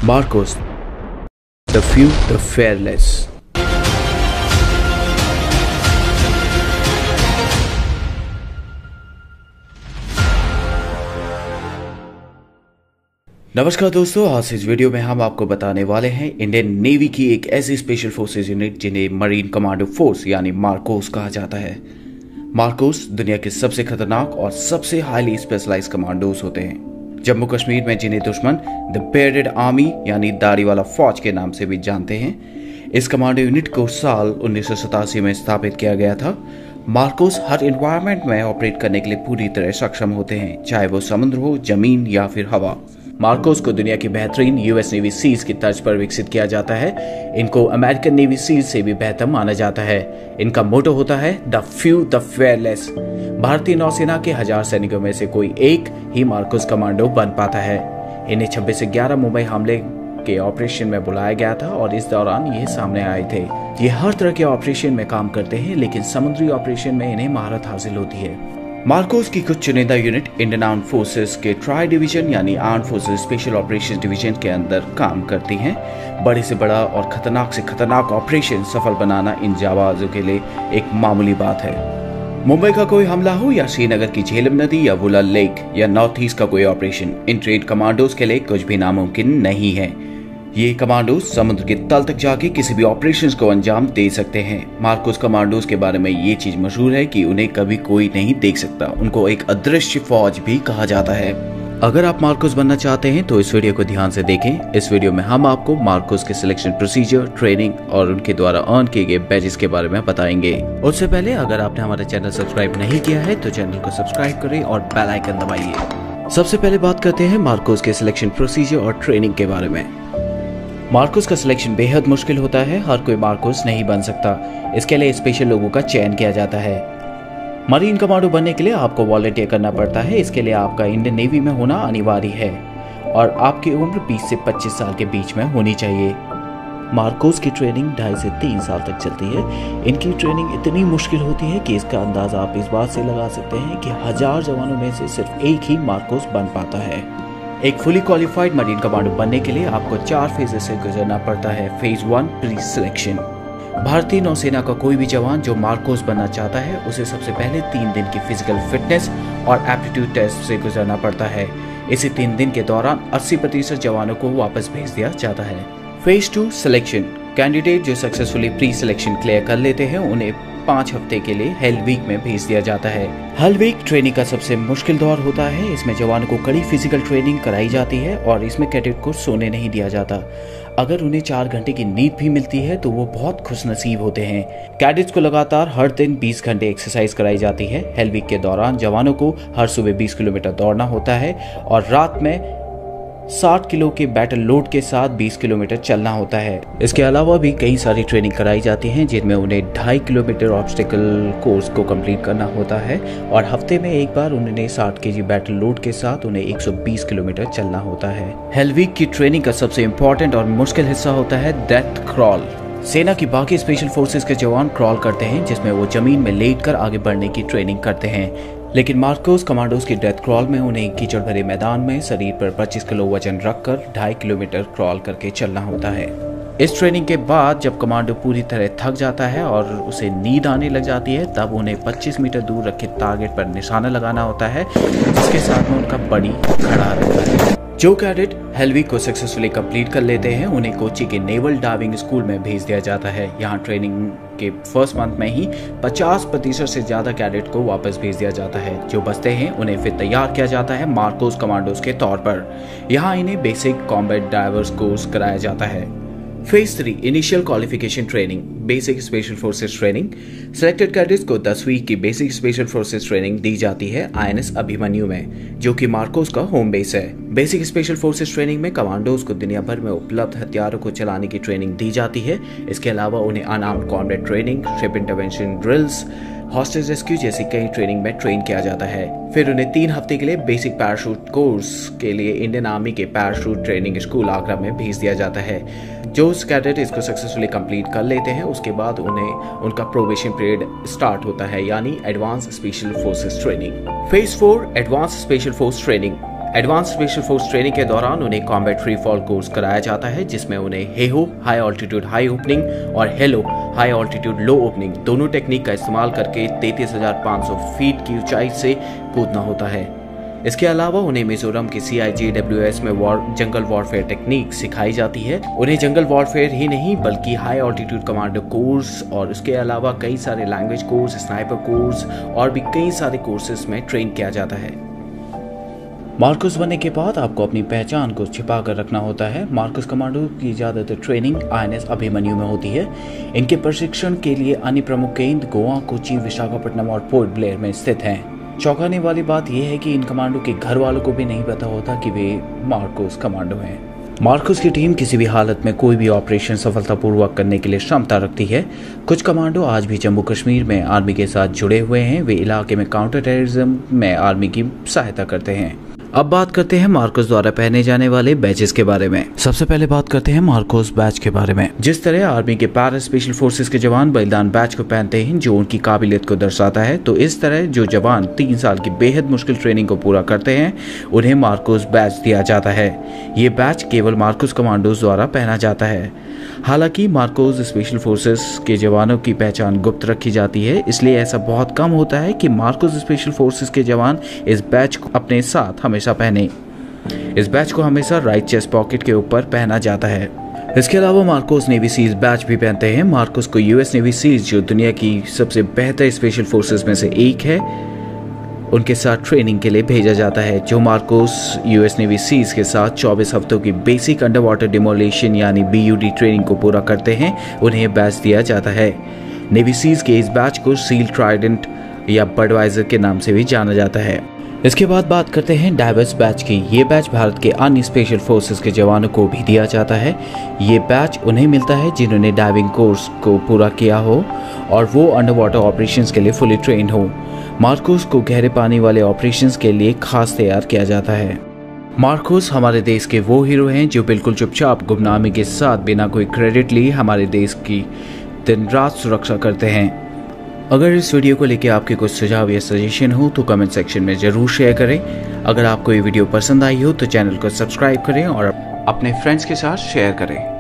Marcos, the few, the fearless. नमस्कार दोस्तों, आज इस वीडियो में हम आपको बताने वाले हैं इंडियन नेवी की एक ऐसी स्पेशल फोर्सेज यूनिट जिन्हें मरीन कमांडो फोर्स यानी मार्कोस कहा जाता है। मार्कोस दुनिया के सबसे खतरनाक और सबसे हाईली स्पेशलाइज्ड कमांडोज होते हैं। जम्मू कश्मीर में जिन्हें दुश्मन द बेयर्डेड आर्मी यानी दाढ़ी वाला फौज के नाम से भी जानते हैं, इस कमांडो यूनिट को साल 1987 में स्थापित किया गया था। मार्कोस हर एनवायरनमेंट में ऑपरेट करने के लिए पूरी तरह सक्षम होते हैं, चाहे वो समुद्र हो, जमीन या फिर हवा। मार्कोस को दुनिया की बेहतरीन यूएस नेवी सीज की तर्ज पर विकसित किया जाता है। इनको अमेरिकन नेवी सीज से भी बेहतर माना जाता है। इनका मोटो होता है द फ्यू द फेयरलेस। भारतीय नौसेना के 1000 सैनिकों में से कोई एक ही मार्कोस कमांडो बन पाता है। इन्हें 26 से 11 मुंबई हमले के ऑपरेशन में बुलाया गया था और इस दौरान ये सामने आए थे। ये हर तरह के ऑपरेशन में काम करते हैं, लेकिन समुद्री ऑपरेशन में इन्हें महारत हासिल होती है। मार्कोस की कुछ चुनिंदा यूनिट इंडियन आर्म फोर्सेस के ट्राई डिवीजन यानी arm forces special operation division के अंदर काम करती हैं। बड़े से बड़ा और खतरनाक से खतरनाक ऑपरेशन सफल बनाना इन जाबाजों के लिए एक मामूली बात है। मुंबई का कोई हमला हो या श्रीनगर की झेलम नदी या वुलर लेक या नॉर्थ ईस्ट का कोई ऑपरेशन, इन ट्रेड कमांडोज के लिए कुछ भी नामुमकिन नहीं है। ये कमांडोज समुद्र के तल तक जाके किसी भी ऑपरेशंस को अंजाम दे सकते हैं। मार्कोस कमांडोज के बारे में ये चीज मशहूर है कि उन्हें कभी कोई नहीं देख सकता। उनको एक अदृश्य फौज भी कहा जाता है। अगर आप मार्कोस बनना चाहते हैं तो इस वीडियो को ध्यान से देखें। इस वीडियो में हम आपको मार्कोस के सिलेक्शन प्रोसीजर, ट्रेनिंग और उनके द्वारा अर्न किए गए बैजेस के बारे में बताएंगे। उससे पहले अगर आपने हमारा चैनल सब्सक्राइब नहीं किया है तो चैनल को सब्सक्राइब करें और बेल आइकन दबाइए। सबसे पहले बात करते हैं मार्कोस के सिलेक्शन प्रोसीजर और ट्रेनिंग के बारे में। मार्कोस का सिलेक्शन बेहद मुश्किल होता है। हर कोई मार्कोस नहीं बन सकता। इसके लिए स्पेशल लोगों का चयन किया जाता है। मरीन कमांडो बनने के लिए आपको वॉलंटियर करना पड़ता है। इसके लिए आपका इंडियन नेवी में होना अनिवार्य है और आपकी उम्र 20 से 25 साल के बीच में होनी चाहिए। मार्कोस की ट्रेनिंग 2.5 से 3 साल तक चलती है। इनकी ट्रेनिंग इतनी मुश्किल होती है कि इसका अंदाजा आप इस बात से लगा सकते हैं कि 1000 जवानों में से सिर्फ एक ही मार्कोस बन पाता है। एक फुली क्वालिफाइड मरीन कमांडो बनने के लिए आपको 4 फेजेस से गुजरना पड़ता है। Phase 1 pre selection. भारतीय नौसेना का कोई भी जवान जो मार्कोस बनना चाहता है उसे सबसे पहले 3 दिन की फिजिकल फिटनेस और एप्टीट्यूड टेस्ट से गुजरना पड़ता है। इसी 3 दिन के दौरान 80% जवानों को वापस भेज दिया जाता है। Phase 2 selection. कैंडिडेट जो सक्सेसफुली प्री सिलेक्शन क्लियर कर लेते हैं उन्हें 5 हफ्ते के लिए हेल वीक में भेज दिया जाता है। हेल वीक ट्रेनिंग का सबसे मुश्किल दौर होता है। इसमें जवानों को कड़ी फिजिकल ट्रेनिंग कराई जाती है और इसमें कैडेट को सोने नहीं दिया जाता। अगर उन्हें 4 घंटे की नींद भी मिलती है तो वो बहुत खुशनसीब होते हैं। कैडेट्स को लगातार हर दिन 20 घंटे एक्सरसाइज कराई जाती है। हेल वीक के दौरान जवानों को हर सुबह 20 किलोमीटर दौड़ना होता है और रात में 60 किलो के बैटल लोड के साथ 20 किलोमीटर चलना होता है। इसके अलावा भी कई सारी ट्रेनिंग कराई जाती हैं जिनमें उन्हें 2.5 किलोमीटर ऑब्स्टिकल कोर्स को कंप्लीट करना होता है और हफ्ते में एक बार उन्हें 60 केजी बैटल लोड के साथ उन्हें 120 किलोमीटर चलना होता है। हेल वीक की ट्रेनिंग का सबसे इम्पोर्टेंट और मुश्किल हिस्सा होता है डेथ क्रॉल। सेना की बाकी स्पेशल फोर्सेस के जवान क्रॉल करते हैं जिसमें वो जमीन में लेटकर आगे बढ़ने की ट्रेनिंग करते हैं, लेकिन मार्कोस कमांडोज की डेथ क्रॉल में उन्हें कीचड़ भरे मैदान में शरीर पर 25 किलो वजन रखकर 2.5 किलोमीटर क्रॉल करके चलना होता है। इस ट्रेनिंग के बाद जब कमांडो पूरी तरह थक जाता है और उसे नींद आने लग जाती है तब उन्हें 25 मीटर दूर रखे टारगेट पर निशाना लगाना होता है, जिसके साथ में उनका बड़ी खड़ा रहता है। जो कैडेट हेल वीक को सक्सेसफुली कंप्लीट कर लेते हैं उन्हें कोची के नेवल डाइविंग स्कूल में भेज दिया जाता है। यहाँ ट्रेनिंग के फर्स्ट मंथ में ही 50% से ज्यादा कैडेट को वापस भेज दिया जाता है। जो बचते हैं उन्हें फिर तैयार किया जाता है मार्कोस कमांडोज के तौर पर। यहाँ इन्हें बेसिक कॉम्बैट डाइवर्स कोर्स कराया जाता है। Phase 3 initial qualification training, basic special forces training. Selected cadets को 10 वीक की बेसिक स्पेशल फोर्सेस ट्रेनिंग दी जाती है INS अभिमन्यु में, जो कि मार्कोस का होम बेस है। बेसिक स्पेशल फोर्सेस ट्रेनिंग में कमांडोज को दुनिया भर में उपलब्ध हथियारों को चलाने की ट्रेनिंग दी जाती है। इसके अलावा उन्हें unarmoured combat training, ship intervention drills, hostage rescue जैसी कई ट्रेनिंग में ट्रेन किया जाता है। फिर उन्हें 3 हफ्ते के लिए बेसिक पैराशूट कोर्स के लिए इंडियन आर्मी के पैराशूट ट्रेनिंग स्कूल आगरा में भेज दिया जाता है। जो कैडेट इसको सक्सेसफुली कंप्लीट कर लेते हैं उसके बाद उन्हें उनका प्रोबेशन पीरियड स्टार्ट होता है, यानी advance special forces training. Phase 4 advance special force training. Advance special force training के दौरान उन्हें कॉम्बैट फ्री फॉल कोर्स कराया जाता है, जिसमें उन्हें Heyhoe high altitude high opening और हेलो हाई ऑल्टीट्यूड लो ओपनिंग दोनों टेक्निक का इस्तेमाल करके 33,500 फीट की ऊंचाई से कूदना होता है। इसके अलावा उन्हें मिजोरम के CIJWS में जंगल वॉरफेयर टेक्निक सिखाई जाती है। उन्हें जंगल वॉरफेयर ही नहीं बल्कि हाई ऑल्टीट्यूड कमांडो कोर्स और उसके अलावा कई सारे लैंग्वेज कोर्स, स्नाइपर कोर्स और भी कई सारे कोर्सेज में ट्रेन किया जाता है। मार्कोस बनने के बाद आपको अपनी पहचान को छिपा कर रखना होता है। मार्कोस कमांडो की ज्यादातर ट्रेनिंग INS अभिमन्यु में होती है। इनके प्रशिक्षण के लिए अन्य प्रमुख केंद्र गोवा, कोची, विशाखापट्टनम और पोर्ट ब्लेयर में स्थित हैं। चौंकाने वाली बात यह है कि इन कमांडो के घर वालों को भी नहीं पता होता कि वे मार्कोस कमांडो हैं। मार्कोस की टीम किसी भी हालत में कोई भी ऑपरेशन सफलतापूर्वक करने के लिए क्षमता रखती है। कुछ कमांडो आज भी जम्मू कश्मीर में आर्मी के साथ जुड़े हुए हैं। वे इलाके में काउंटर टेररिज्म में आर्मी की सहायता करते हैं। अब बात करते हैं मार्कोस द्वारा पहने जाने वाले बैचेस के बारे में। सबसे पहले बात करते हैं मार्कोस बैच के बारे में। जिस तरह आर्मी के पैरा स्पेशल फोर्सेस के जवान बलिदान बैच को पहनते हैं जो उनकी काबिलियत को दर्शाता है, तो इस तरह जो जवान 3 साल की बेहद मुश्किल ट्रेनिंग को पूरा करते हैं उन्हें मार्कोस बैच दिया जाता है। ये बैच केवल मार्कोस कमांडोज द्वारा पहना जाता है। हालांकि मार्कोस स्पेशल फोर्सेस के जवानों की पहचान गुप्त रखी जाती है, इसलिए ऐसा बहुत कम होता है कि मार्कोस स्पेशल फोर्सेस के जवान इस बैच को अपने साथ हमेशा पहने। इस बैच को हमेशा राइट चेस्ट पॉकेट के ऊपर पहना जाता है। इसके अलावा मार्कोस नेवी सील्स बैच भी पहनते हैं। मार्कोस को US नेवी सील्स जो दुनिया की सबसे बेहतर स्पेशल फोर्सेस में से एक है, उनके साथ ट्रेनिंग के लिए भेजा जाता है। जो मार्कोस US नेवी सील्स के साथ 24 हफ्तों की बेसिक अंडर वाटर डिमोलेशन यानी BUD ट्रेनिंग को पूरा करते हैं, उन्हें बैच दिया जाता है। नेवी सील्स के इस बैच को सील ट्राइडेंट या बडवाइजर के नाम से भी जाना जाता है। इसके बाद बात करते हैं डाइवर्स बैच की। ये बैच भारत के अन्य स्पेशल फोर्सेस के जवानों को भी दिया जाता है। ये बैच उन्हें मिलता है जिन्होंने डाइविंग कोर्स को पूरा किया हो और वो अंडर वाटर ऑपरेशंस के लिए फुली ट्रेंड हो। मार्कोस को गहरे पानी वाले ऑपरेशंस के लिए खास तैयार किया जाता है। मार्कोस हमारे देश के वो हीरो हैं जो बिल्कुल चुपचाप गुमनामी के साथ बिना कोई क्रेडिट लिए हमारे देश की दिन रात सुरक्षा करते हैं। अगर इस वीडियो को लेकर आपके कुछ सुझाव या सजेशन हो तो कमेंट सेक्शन में जरूर शेयर करें। अगर आपको ये वीडियो पसंद आई हो तो चैनल को सब्सक्राइब करें और अपने फ्रेंड्स के साथ शेयर करें।